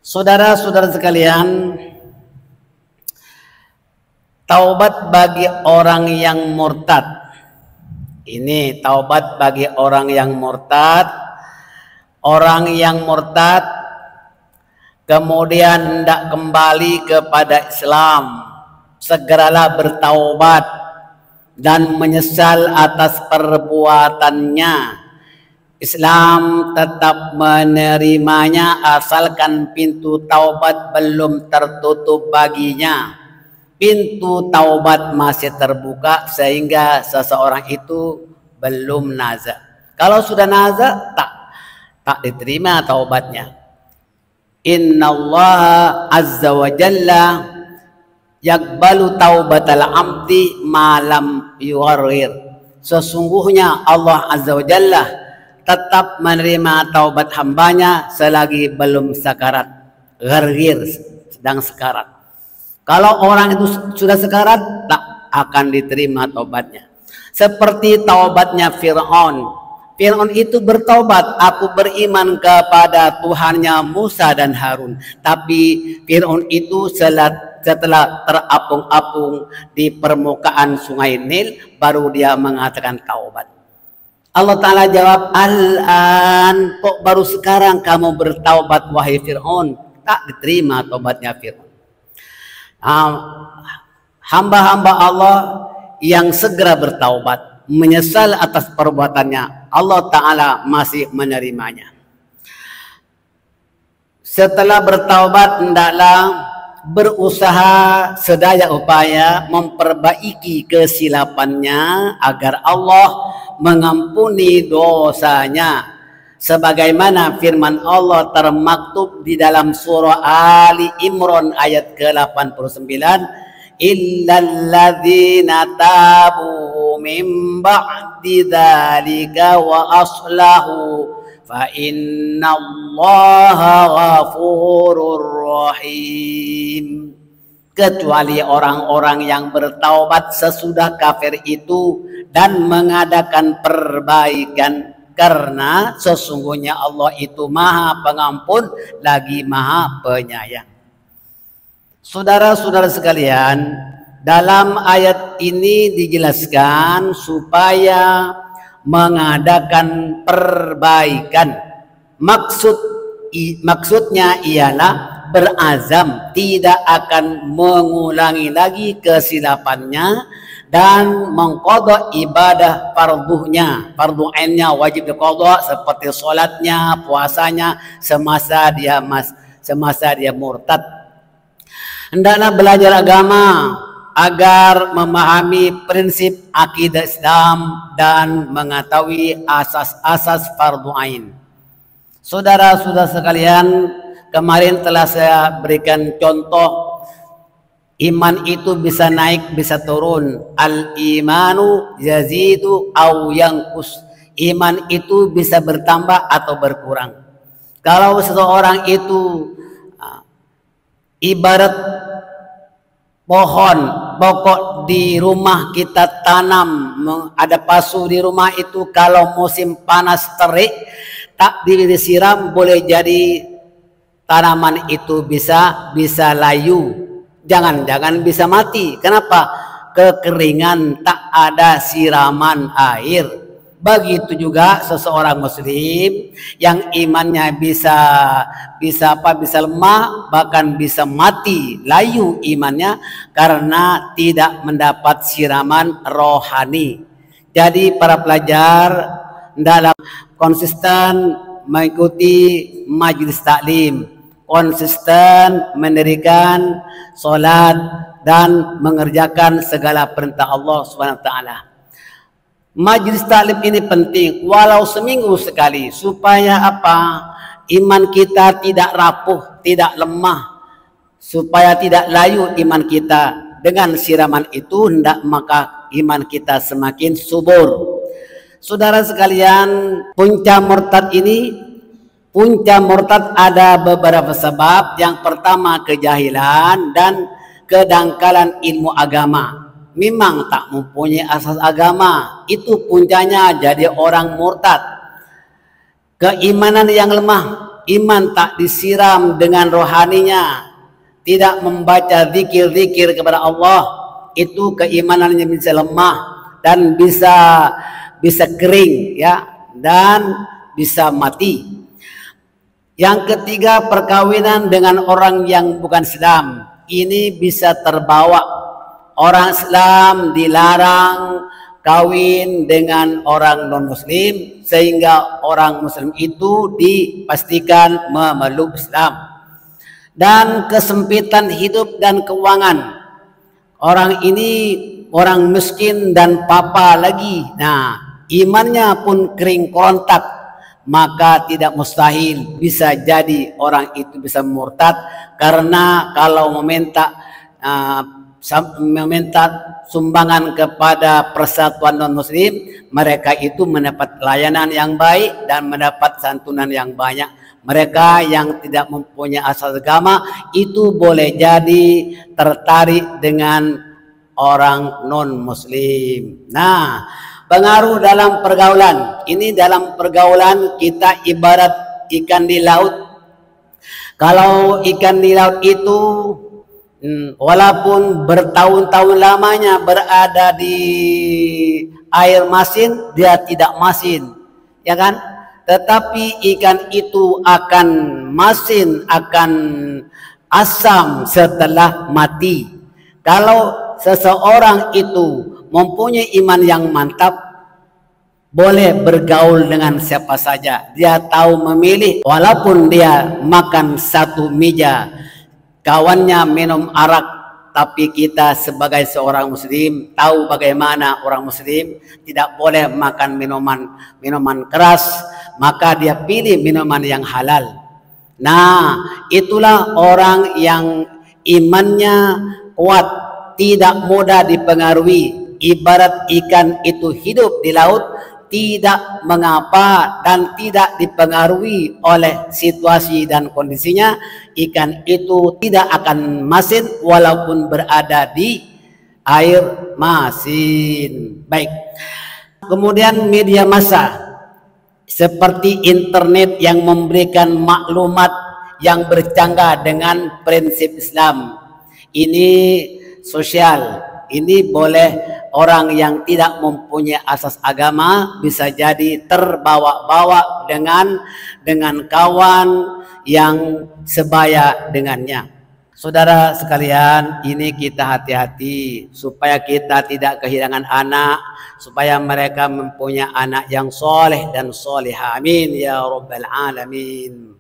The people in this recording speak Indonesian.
Saudara-saudara sekalian, taubat bagi orang yang murtad. Ini taubat bagi orang yang murtad. Orang yang murtad kemudian hendak kembali kepada Islam, segeralah bertaubat dan menyesal atas perbuatannya. Islam tetap menerimanya asalkan pintu taubat belum tertutup baginya. Pintu taubat masih terbuka sehingga seseorang itu belum nazar. Kalau sudah nazar tak diterima taubatnya. Innallaha azza wa jalla yaqbalu taubatal abdi malam yughrir. Sesungguhnya Allah azza wa jalla tetap menerima taubat hambanya selagi belum sakarat. Ghargir, sedang sekarat. Kalau orang itu sudah sekarat, tak akan diterima taubatnya. Seperti taubatnya Fir'aun. Fir'aun itu bertaubat, aku beriman kepada Tuhannya Musa dan Harun. Tapi Fir'aun itu setelah terapung-apung di permukaan sungai Nil, baru dia mengatakan taubat. Allah Ta'ala jawab, al-an, kok baru sekarang kamu bertaubat wahai Fir'aun? Tak diterima taubatnya Fir'aun. Hamba-hamba Allah yang segera bertaubat, menyesal atas perbuatannya, Allah Ta'ala masih menerimanya. Setelah bertaubat, hendaklah berusaha sedaya upaya memperbaiki kesilapannya agar Allah mengampuni dosanya, sebagaimana firman Allah termaktub di dalam surah Ali Imran ayat ke-89, illalladzina tabu min ba'di dzalika wa aslahu fa innallaha ghafurur rahim. Kecuali orang-orang yang bertaubat sesudah kafir itu dan mengadakan perbaikan, karena sesungguhnya Allah itu Maha Pengampun lagi Maha Penyayang. Saudara-saudara sekalian, dalam ayat ini dijelaskan supaya mengadakan perbaikan. Maksudnya ialah berazam tidak akan mengulangi lagi kesilapannya dan mengqadha ibadah farduhnya, fardu ainnya wajib diqadha seperti salatnya, puasanya semasa dia murtad. Hendaklah belajar agama agar memahami prinsip akidah Islam dan mengetahui asas-asas fardu ain. Saudara-saudara sekalian, kemarin telah saya berikan contoh iman itu bisa naik bisa turun. Al-imanu yazidu aw yanqus. Iman itu bisa bertambah atau berkurang. Kalau seseorang itu ibarat pohon pokok di rumah kita tanam, ada pasu di rumah itu, kalau musim panas terik tak disiram boleh jadi tanaman itu bisa layu, jangan-jangan bisa mati. Kenapa? Kekeringan, tak ada siraman air. Begitu juga seseorang muslim yang imannya bisa lemah, bahkan bisa mati, layu imannya karena tidak mendapat siraman rohani. Jadi para pelajar dalam konsisten mengikuti majelis taklim, konsisten mendirikan sholat dan mengerjakan segala perintah Allah Subhanahu wa taala. Majelis taklim ini penting walau seminggu sekali, supaya apa? Iman kita tidak rapuh, tidak lemah, supaya tidak layu iman kita. Dengan siraman itu hendak maka iman kita semakin subur. Saudara sekalian, punca murtad ada beberapa sebab. Yang pertama kejahilan dan kedangkalan ilmu agama. Memang tak mempunyai asas agama, itu puncanya jadi orang murtad. Keimanan yang lemah, iman tak disiram dengan rohaninya, tidak membaca zikir-zikir kepada Allah, itu keimanannya bisa lemah dan bisa kering ya, dan bisa mati. Yang ketiga, perkawinan dengan orang yang bukan Islam. Ini bisa terbawa. Orang Islam dilarang kawin dengan orang non-muslim, sehingga orang muslim itu dipastikan memeluk Islam. Dan kesempitan hidup dan keuangan. Orang ini orang miskin dan papa lagi. Nah, imannya pun kering kontak, maka tidak mustahil bisa jadi orang itu bisa murtad, karena kalau meminta sumbangan kepada persatuan non-muslim, mereka itu mendapat pelayanan yang baik dan mendapat santunan yang banyak. Mereka yang tidak mempunyai asal agama itu boleh jadi tertarik dengan orang non-muslim. Nah, pengaruh dalam pergaulan. Ini dalam pergaulan kita ibarat ikan di laut. Kalau ikan di laut itu walaupun bertahun-tahun lamanya berada di air masin, dia tidak masin, ya kan? Tetapi ikan itu akan masin, akan asam setelah mati. Kalau seseorang itu mempunyai iman yang mantap, boleh bergaul dengan siapa saja. Dia tahu memilih, walaupun dia makan satu meja, kawannya minum arak, tapi kita sebagai seorang muslim tahu bagaimana orang muslim tidak boleh makan minuman keras, maka dia pilih minuman yang halal. Nah, itulah orang yang imannya kuat, tidak mudah dipengaruhi. Ibarat ikan itu hidup di laut, tidak mengapa dan tidak dipengaruhi oleh situasi dan kondisinya, ikan itu tidak akan masin walaupun berada di air masin. Baik. Kemudian media massa seperti internet yang memberikan maklumat yang bercanggah dengan prinsip Islam. Ini sosial. Ini boleh orang yang tidak mempunyai asas agama bisa jadi terbawa-bawa dengan kawan yang sebaya dengannya. Saudara sekalian, ini kita hati-hati supaya kita tidak kehilangan anak, supaya mereka mempunyai anak yang soleh dan solehah. Amin ya rabbal alamin.